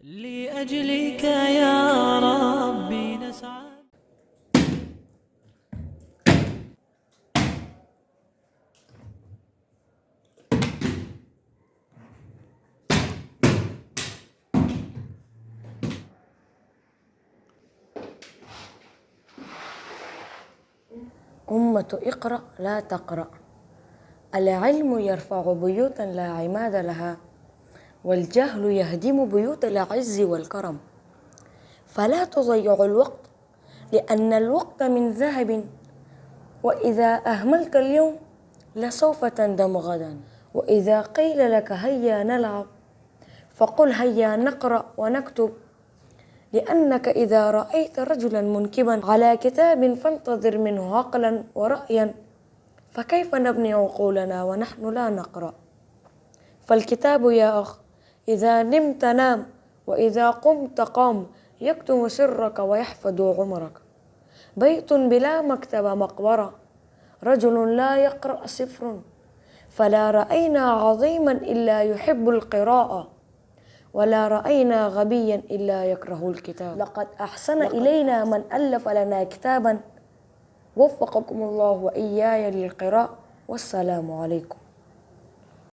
لأجلك يا ربي نسعى. أمة اقرأ لا تقرأ. العلم يرفع بيوتا لا عماد لها، والجهل يهدم بيوت العز والكرم. فلا تضيع الوقت، لأن الوقت من ذهب، وإذا أهملت اليوم لسوف تندم غدا. وإذا قيل لك هيا نلعب فقل هيا نقرأ ونكتب، لأنك إذا رأيت رجلا منكبا على كتاب فانتظر منه عقلا ورأيا، فكيف نبني عقولنا ونحن لا نقرأ؟ فالكتاب يا أخ إذا نمت نام، وإذا قمت قام، يكتم سرك ويحفظ عمرك. بيت بلا مكتبة مقبرة، رجل لا يقرأ سفر، فلا رأينا عظيما إلا يحب القراءة، ولا رأينا غبيا إلا يكره الكتاب. لقد أحسن إلينا من ألف لنا كتابا. وفقكم الله وإياي للقراءة، والسلام عليكم.